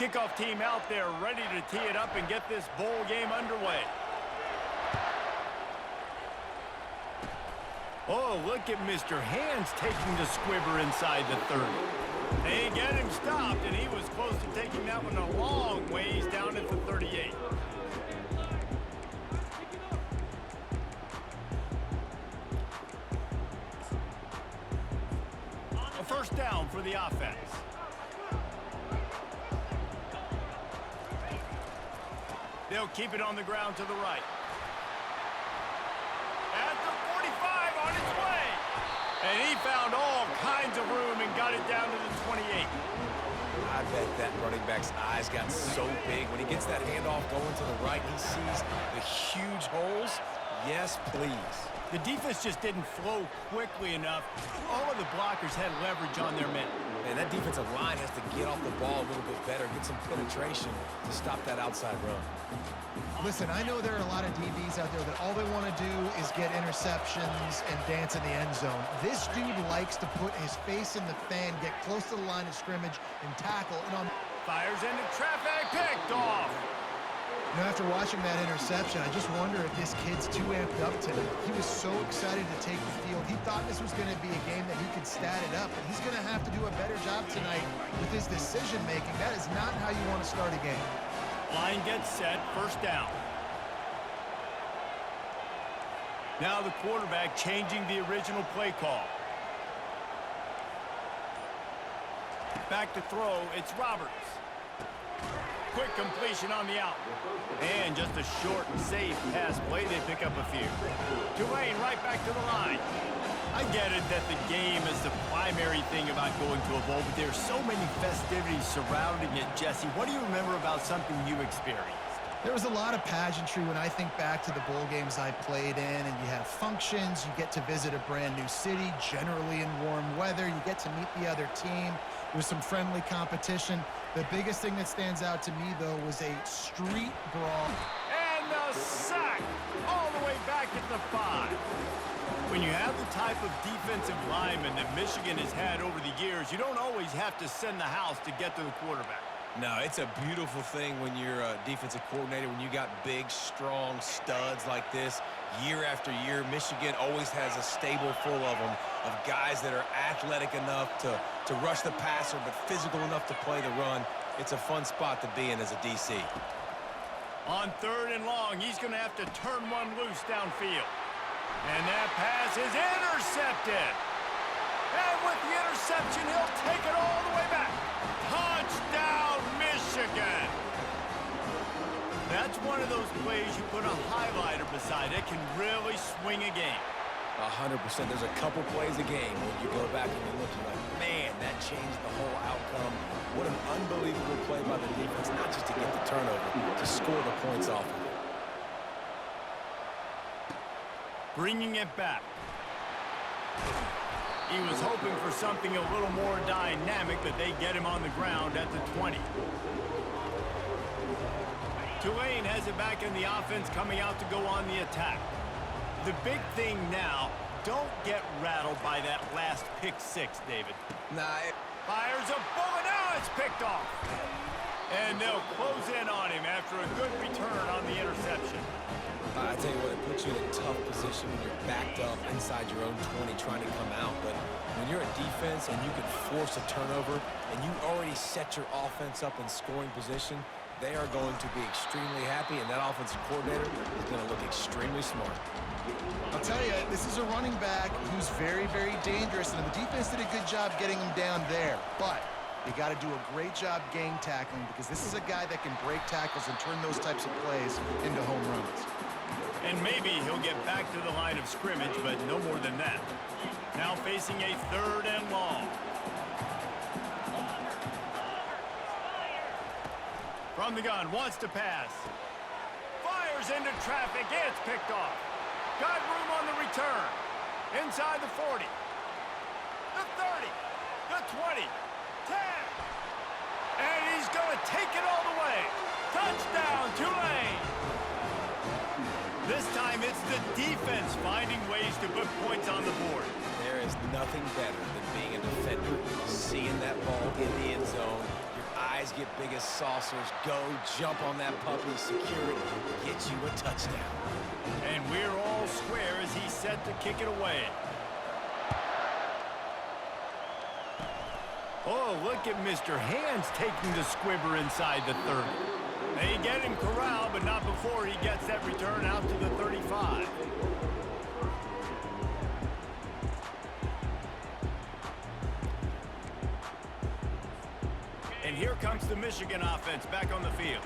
Kickoff team out there ready to tee it up and get this bowl game underway. Oh, look at Mr. Hands taking the squibber inside the 30. They get him stopped, and he was close to taking that one a long ways down at the 38. A first down for the offense. They'll keep it on the ground to the right. At the 45 on its way. And he found all kinds of room and got it down to the 28. I bet that running back's eyes got so big. When he gets that handoff going to the right, he sees the huge holes. Yes, please. The defense just didn't flow quickly enough. All of the blockers had leverage on their men. Man, that defensive line has to get off the ball a little bit better, get some penetration to stop that outside run. Listen, I know there are a lot of DBs out there that all they want to do is get interceptions and dance in the end zone. This dude likes to put his face in the fan, get close to the line of scrimmage, and tackle. And Fires into traffic, picked off. You know, after watching that interception, I just wonder if this kid's too amped up today. He was so excited to take the field. He thought this was going to be a game that he could stat it up, but he's going to have to do a better job tonight with his decision-making. That is not how you want to start a game. Line gets set, first down. Now the quarterback changing the original play call. Back to throw, it's Roberts. Quick completion on the out. And just a short and safe pass play, they pick up a few. Tulane right back to the line. I get it that the game is the primary thing about going to a bowl, but there's so many festivities surrounding it, Jesse. What do you remember about something you experienced? There was a lot of pageantry when I think back to the bowl games I played in, and you have functions, you get to visit a brand new city, generally in warm weather, you get to meet the other team. There was some friendly competition. The biggest thing that stands out to me, though, was a street brawl. And the sack all the way back at the 5. When you have the type of defensive lineman that Michigan has had over the years, you don't always have to send the house to get to the quarterback. No, it's a beautiful thing when you're a defensive coordinator, when you got big, strong studs like this. Year after year, Michigan always has a stable full of them, of guys that are athletic enough to rush the passer, but physical enough to play the run. It's a fun spot to be in as a DC. On third and long, he's going to have to turn one loose downfield. And that pass is intercepted. And with the interception, he'll take it all the way back. Touchdown, Michigan. That's one of those plays you put a highlighter beside it, can really swing a game. 100%. There's a couple plays a game when you go back and you look, you're like, man, that changed the whole outcome. What an unbelievable play by the defense, not just to get the turnover, to score the points off of it. Bringing it back. He was hoping for something a little more dynamic, but they get him on the ground at the 20. Tulane has it back in the offense, coming out to go on the attack. The big thing now, don't get rattled by that last pick-6, David. Fires a bullet, now it's picked off. And they'll close in on him after a good return on the interception. I tell you what, it puts you in a tough position when you're backed up inside your own 20 trying to come out. But when you're a defense and you can force a turnover and you already set your offense up in scoring position, they are going to be extremely happy, and that offensive coordinator is going to look extremely smart. I'll tell you, this is a running back who's very, very dangerous, and the defense did a good job getting him down there. But you got to do a great job gang tackling, because this is a guy that can break tackles and turn those types of plays into home runs. And maybe he'll get back to the line of scrimmage, but no more than that. Now facing a third and long. From the gun, wants to pass. Fires into traffic, it's picked off. Got room on the return. Inside the 40. The 30. The 20. 10. And he's going to take it all the way. Touchdown, Tulane. This time it's the defense finding ways to put points on the board. There is nothing better than being a defender, seeing that ball in the end zone, your eyes eyes get big as saucers. Go, jump on that puppy, secure it, get you a touchdown. And we're all square as he's set to kick it away. Oh, look at Mr. Hands taking the squibber inside the 30. They get him corralled, but not before he gets that return out to the 35. And here comes the Michigan offense back on the field.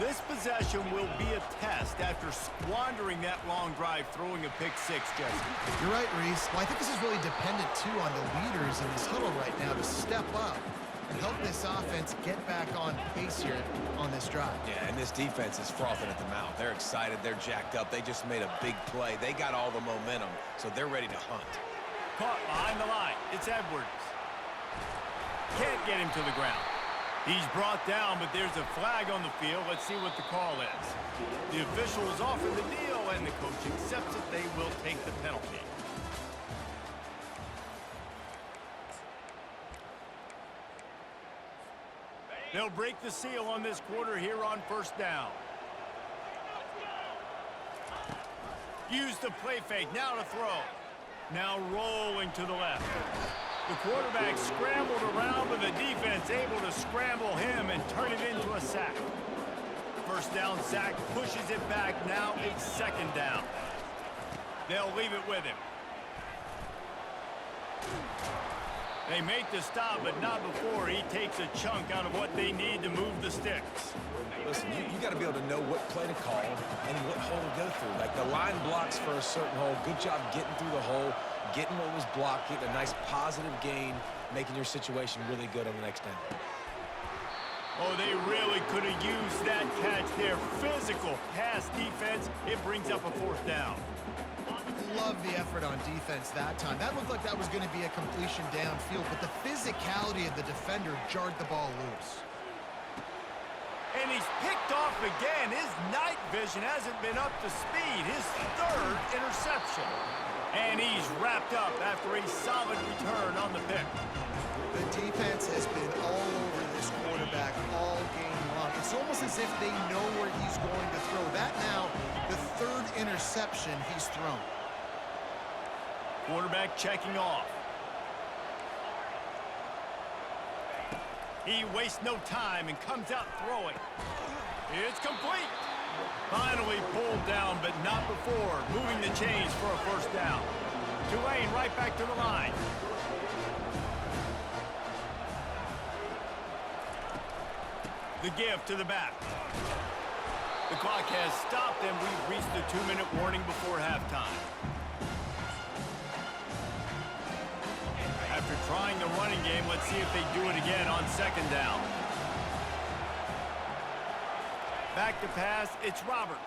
This possession will be a test after squandering that long drive throwing a pick six, Jesse. You're right, Reese. Well, I think this is really dependent, too, on the leaders in this huddle right now to step up and help this offense get back on pace here on this drive. Yeah, and this defense is frothing at the mouth. They're excited. They're jacked up. They just made a big play. They got all the momentum, so they're ready to hunt. Caught behind the line. It's Edwards. Can't get him to the ground. He's brought down, but there's a flag on the field. Let's see what the call is. The officials offer the deal, and the coach accepts it. They will take the penalty. They'll break the seal on this quarter here on first down. Use the play fake. Now to throw. Now rolling to the left. The quarterback scrambled around, but the defense able to scramble him and turn it into a sack. First down sack pushes it back. Now it's second down. They'll leave it with him. They make the stop, but not before he takes a chunk out of what they need to move the sticks. Listen, you got to be able to know what play to call and what hole to go through. Like the line blocks for a certain hole. Good job getting through the hole, getting what was blocked, getting a nice positive gain, making your situation really good on the next down. Oh, they really could have used that catch there. Physical pass defense. It brings up a fourth down. Love the effort on defense that time. That looked like that was going to be a completion downfield, but the physicality of the defender jarred the ball loose. And he's picked off again. His night vision hasn't been up to speed. His third interception. And he's wrapped up after a solid return on the pick. The defense has been all over this quarterback all game long. It's almost as if they know where he's going to throw. That now, the third interception he's thrown. Quarterback checking off. He wastes no time and comes out throwing. It's complete. Finally pulled down, but not before moving the chains for a first down. Tulane right back to the line. The give to the back. The clock has stopped, and we've reached the 2-minute warning before halftime. After trying the running game, let's see if they do it again on second down. Back to pass, it's Roberts.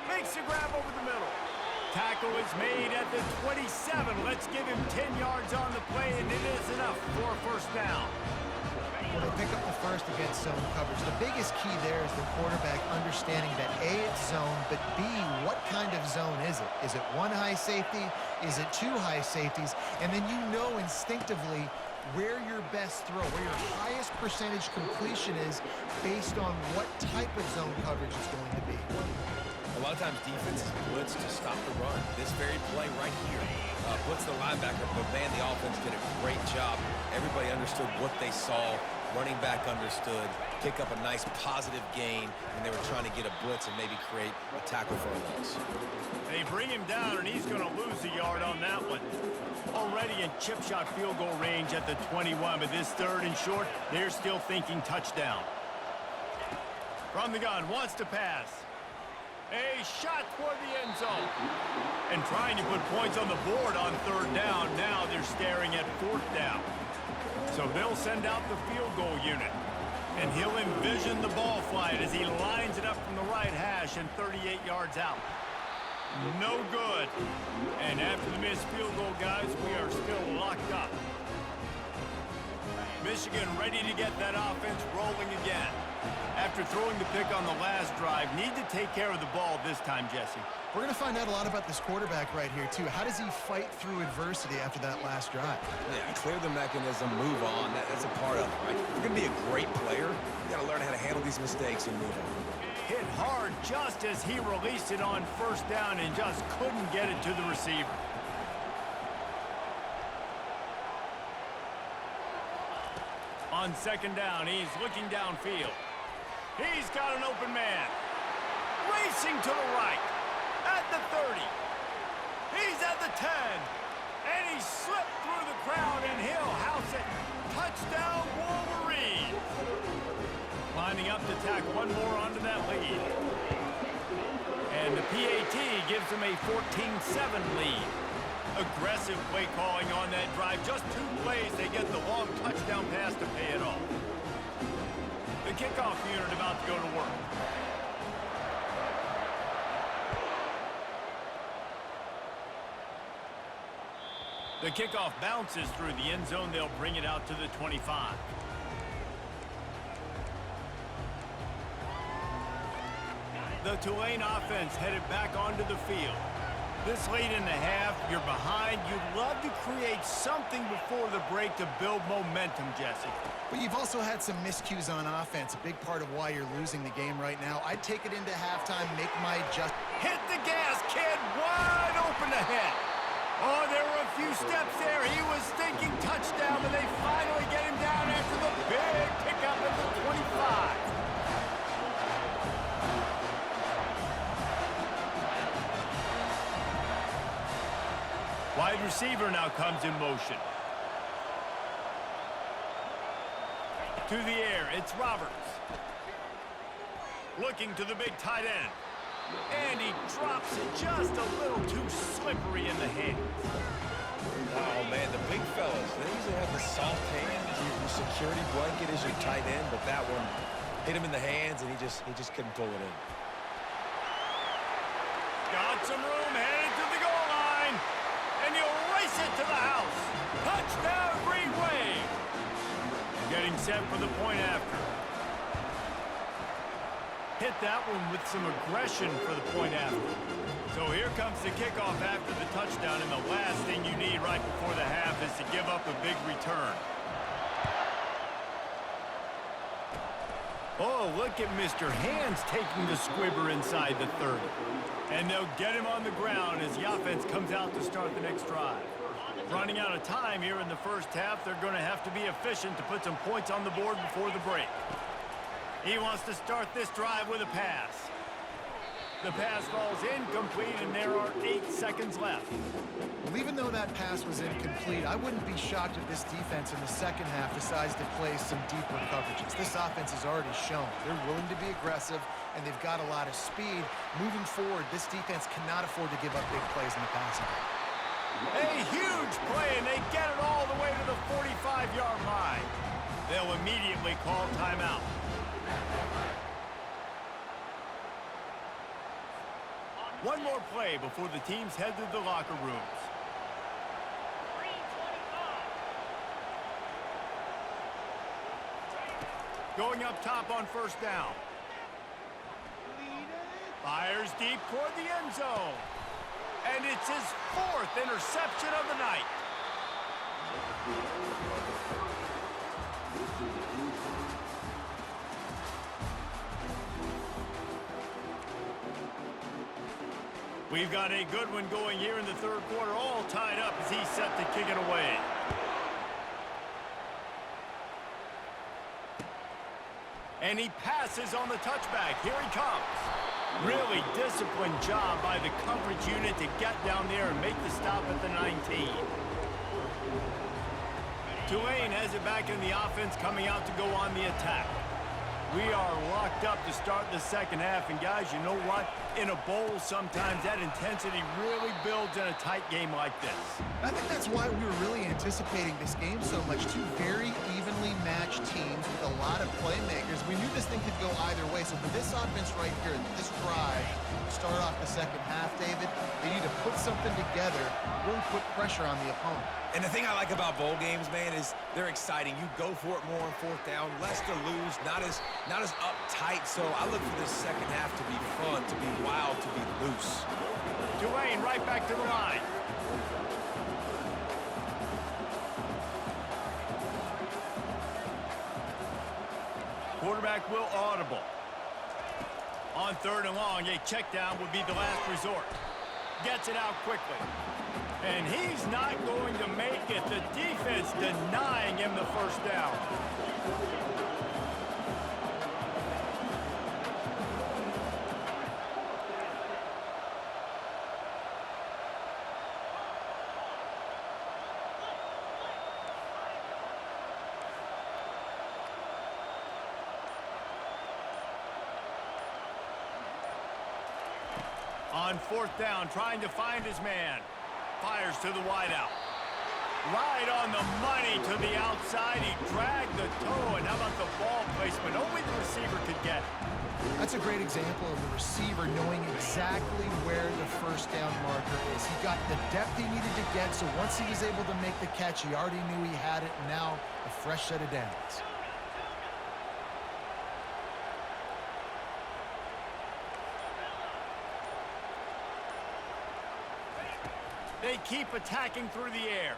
Makes the grab over the middle. Tackle is made at the 27. Let's give him 10 yards on the play, and it is enough for a first down. Well, they pick up the first against zone coverage. The biggest key there is the quarterback understanding that A, it's zone, but B, what kind of zone is it? Is it one high safety? Is it two high safeties? And then you know instinctively where your best throw, where your highest percentage completion is based on what type of zone coverage is going to be. A lot of times defenses blitz to stop the run. This very play right here, blitz the linebacker, but man, the offense did a great job. Everybody understood what they saw. Running back understood. Pick up a nice positive gain, and they were trying to get a blitz and maybe create a tackle for a loss. They bring him down, and he's going to lose a yard on that one. Already in chip shot field goal range at the 21, but this third and short, they're still thinking touchdown. From the gun, wants to pass. A shot toward the end zone. And trying to put points on the board on third down. Now they're staring at fourth down. So they'll send out the field goal unit. And he'll envision the ball flight as he lines it up from the right hash and 38 yards out. No good. And after the missed field goal, guys, we are still locked up. Michigan ready to get that offense rolling again. After throwing the pick on the last drive, need to take care of the ball this time, Jesse. We're going to find out a lot about this quarterback right here, too. How does he fight through adversity after that last drive? Yeah, clear the mechanism, move on. That's a part of it, right? If you're going to be a great player, you got to learn how to handle these mistakes and move on. Hit hard just as he released it on first down and just couldn't get it to the receiver. On second down, he's looking downfield. He's got an open man. Racing to the right. At the 30. He's at the 10. And he slipped through the crowd, and he'll house it. Touchdown, Wolverines. Lining up to tack one more onto that lead. And the PAT gives him a 14-7 lead. Aggressive play calling on that drive. Just 2 plays, they get the long touchdown pass to pay it off. The kickoff unit about to go to work. The kickoff bounces through the end zone. They'll bring it out to the 25. The Tulane offense headed back onto the field. This late in the half, you're behind. You'd love to create something before the break to build momentum, Jesse. But you've also had some miscues on offense, a big part of why you're losing the game right now. I'd take it into halftime, make my adjustment. Hit the gas, kid. Wide open ahead. Oh, there were a few steps there. He was thinking touchdown, but they finally get him down after the big pickup at the 25. Wide receiver now comes in motion. To the air, it's Roberts. Looking to the big tight end. And he drops it just a little too slippery in the hands. Oh, man, the big fellas, they usually have the soft hands. Your security blanket is your tight end, but that one hit him in the hands, and he just couldn't pull it in. Got some room, headed to the goal line. And he'll race it to the house. Touchdown, Green Wave. Getting set for the point after. Hit that one with some aggression for the point after. So here comes the kickoff after the touchdown, and the last thing you need right before the half is to give up a big return. Oh, look at Mr. Hands taking the squibber inside the 30. And they'll get him on the ground as the offense comes out to start the next drive. Running out of time here in the first half, they're going to have to be efficient to put some points on the board before the break. He wants to start this drive with a pass. The pass falls incomplete, and there are 8 seconds left. Well, even though that pass was incomplete, I wouldn't be shocked if this defense in the second half decides to play some deeper coverages. This offense has already shown they're willing to be aggressive, and they've got a lot of speed. Moving forward, this defense cannot afford to give up big plays in the passing game. A huge play, and they get it all the way to the 45-yard line. They'll immediately call timeout. One more play before the teams head to the locker rooms. Going up top on first down. Fires deep toward the end zone. And it's his 4th interception of the night. We've got a good one going here in the third quarter, all tied up as he's set to kick it away. And he passes on the touchback. Here he comes. Really disciplined job by the coverage unit to get down there and make the stop at the 19. Tulane has it back in the offense, coming out to go on the attack. We are locked up to start the second half, and guys, you know what? In a bowl, sometimes that intensity really builds in a tight game like this. I think that's why we were really anticipating this game so much. Two very evenly matched teams with a lot of playmakers. We knew this thing could go either way. So for this offense right here, this drive, start off the second half, David, they need to put something together, really put pressure on the opponent. And the thing I like about bowl games, man, is they're exciting. You go for it more on fourth down, less to lose, not as uptight. So I look for this second half to be fun, to be wild, to be loose. Tulane right back to the line. Quarterback will audible. On third and long, a check down would be the last resort. Gets it out quickly. And he's not going to make it. The defense denying him the first down. On fourth down, trying to find his man. Fires to the wideout. Right on the money to the outside. He dragged the toe, and how about the ball placement? Only the receiver could get it. That's a great example of the receiver knowing exactly where the first down marker is. He got the depth he needed to get, so once he was able to make the catch, he already knew he had it, and now a fresh set of downs. They keep attacking through the air.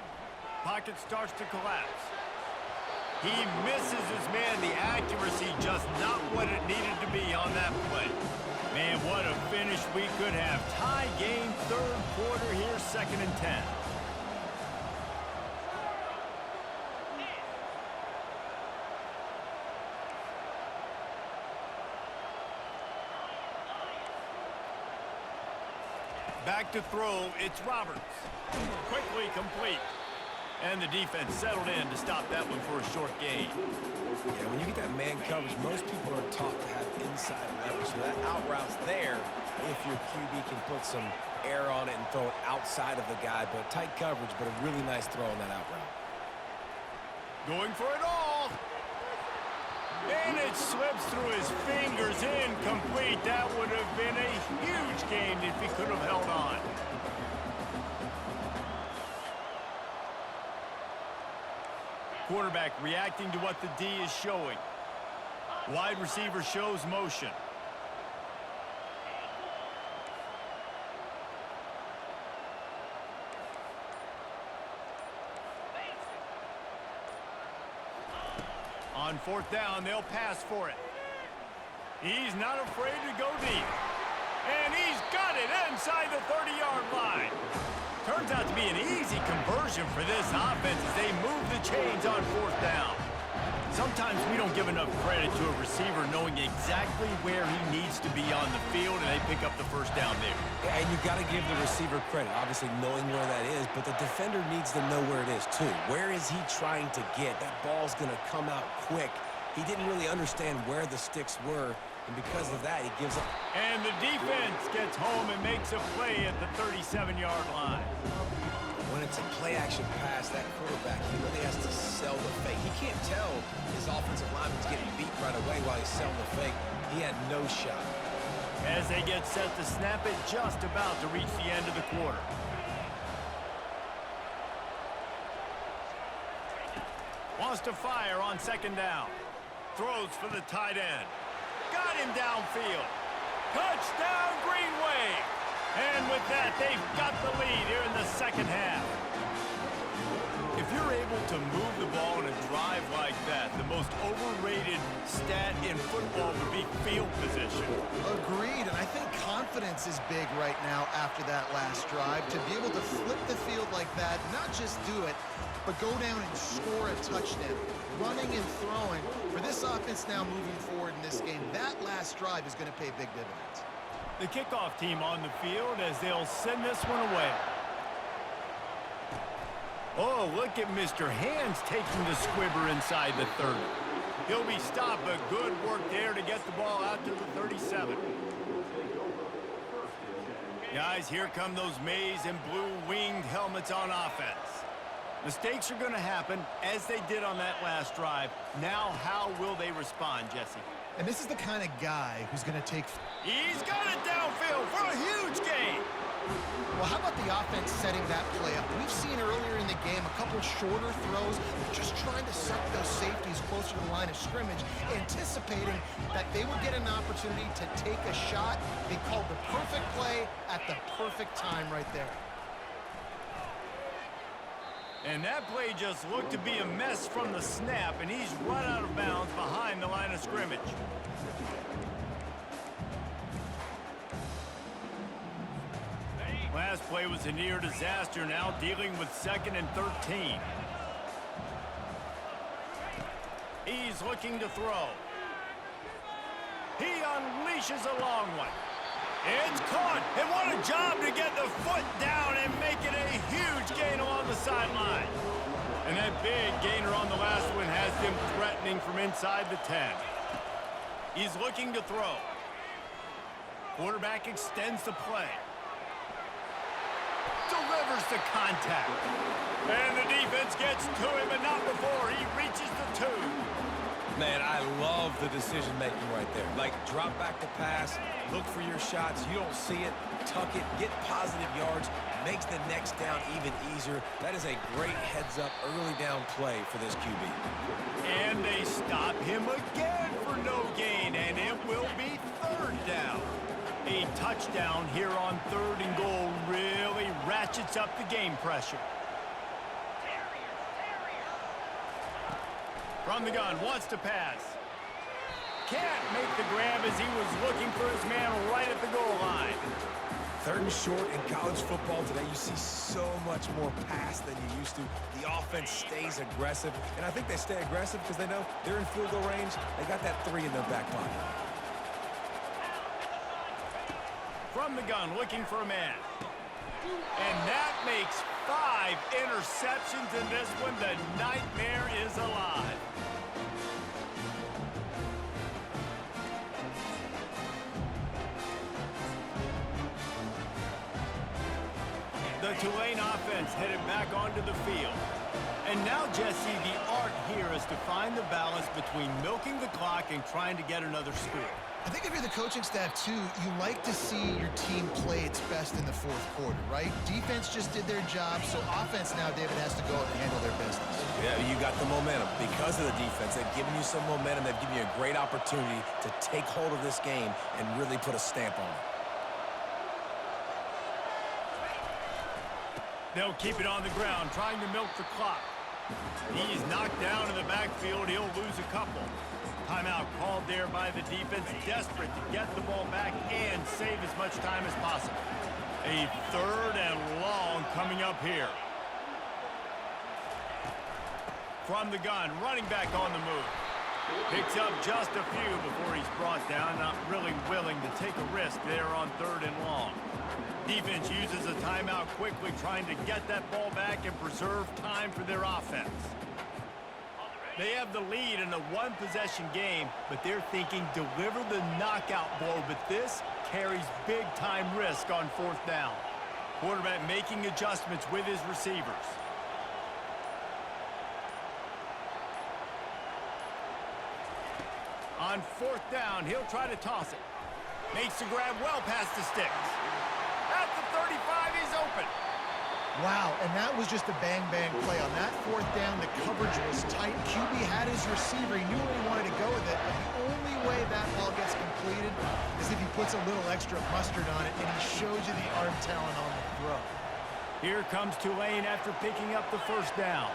Pocket starts to collapse. He misses his man. The accuracy just not what it needed to be on that play. Man, what a finish we could have. Tie game, third quarter here, 2nd and 10. Back to throw, it's Roberts. Quickly complete. And the defense settled in to stop that one for a short gain. Yeah, when you get that man coverage, most people are taught to have inside leverage. So that out route's there if your QB can put some air on it and throw it outside of the guy. But tight coverage, but a really nice throw on that out route. Going for it all. And it slips through his fingers, incomplete. That would have been a huge gain if he could have held on. Quarterback reacting to what the D is showing. Wide receiver shows motion. On fourth down, they'll pass for it. He's not afraid to go deep. And he's got it inside the 30-yard line. Turns out to be an easy conversion for this offense as they move the chains on fourth down. Sometimes we don't give enough credit to a receiver knowing exactly where he needs to be on the field, and they pick up the first down there. Yeah, and you've got to give the receiver credit, obviously knowing where that is, but the defender needs to know where it is too. Where is he trying to get? That ball's going to come out quick. He didn't really understand where the sticks were, and because of that, he gives up. And the defense gets home and makes a play at the 37-yard line. When it's a play-action pass, that quarterback, he really has to sell the fake. He can't tell his offensive lineman's getting beat right away while he's selling the fake. He had no shot. As they get set to snap it, just about to reach the end of the quarter. Wants to fire on second down. Throws for the tight end. Got him downfield. Touchdown, Green Wave. And with that, they've got the lead here in the second half. If you're able to move the ball in a drive like that, the most overrated stat in football would be field position. Agreed, and I think confidence is big right now after that last drive. To be able to flip the field like that, not just do it, but go down and score a touchdown. Running and throwing. For this offense now moving forward in this game, that last drive is going to pay big dividends. The kickoff team on the field as they'll send this one away. Oh, look at Mr. Hands taking the squibber inside the 30. He'll be stopped, but good work there to get the ball out to the 37. Guys, here come those maize and blue winged helmets on offense. Mistakes are going to happen, as they did on that last drive. Now, how will they respond, Jesse? And this is the kind of guy who's going to take... He's got it downfield for a huge gain. Well, how about the offense setting that play up? We've seen earlier in the game a couple shorter throws. They're just trying to suck those safeties closer to the line of scrimmage, anticipating that they would get an opportunity to take a shot. They called the perfect play at the perfect time right there. And that play just looked to be a mess from the snap, and he's run out of bounds behind the line of scrimmage. Last play was a near disaster, now dealing with 2nd and 13. He's looking to throw. He unleashes a long one. It's caught, and what a job to get the foot down and make it a huge gain along the sideline. And that big gainer on the last one has him threatening from inside the 10. He's looking to throw. Quarterback extends the play. Delivers the contact. And the defense gets to him, but not before he reaches the 2. Man, I love the decision-making right there. Like, drop back the pass, look for your shots. You don't see it, tuck it, get positive yards, makes the next down even easier. That is a great heads-up early down play for this QB. And they stop him again for no gain, and it will be 3rd down. A touchdown here on 3rd and goal really ratchets up the game pressure. From the gun, wants to pass. Can't make the grab as he was looking for his man right at the goal line. 3rd and short in college football today, you see so much more pass than you used to. The offense stays aggressive, and I think they stay aggressive because they know they're in field goal range. They got that 3 in their back pocket. From the gun, looking for a man. And that makes 5 interceptions in this one. The nightmare is alive. The Tulane offense headed back onto the field. And now, Jesse, the art here is to find the balance between milking the clock and trying to get another score. I think if you're the coaching staff, too, you like to see your team play its best in the 4th quarter, right? Defense just did their job, so offense now, David, has to go out and handle their business. Yeah, you got the momentum. Because of the defense, they've given you some momentum. They've given you a great opportunity to take hold of this game and really put a stamp on it. They'll keep it on the ground, trying to milk the clock. He's knocked down in the backfield. He'll lose a couple. Timeout called there by the defense, desperate to get the ball back and save as much time as possible. A 3rd and long coming up here. From the gun, running back on the move. Picks up just a few before he's brought down, not really willing to take a risk there on 3rd and long. Defense uses a timeout quickly, trying to get that ball back and preserve time for their offense. They have the lead in a 1-possession game, but they're thinking deliver the knockout blow, but this carries big-time risk on 4th down. Quarterback making adjustments with his receivers. On 4th down, he'll try to toss it. Makes the grab well past the sticks. At the 35, he's open. Wow, and that was just a bang-bang play. On that 4th down, the coverage was tight. QB had his receiver. He knew where he wanted to go with it, but the only way that ball gets completed is if he puts a little extra mustard on it, and he shows you the arm talent on the throw. Here comes Tulane after picking up the 1st down.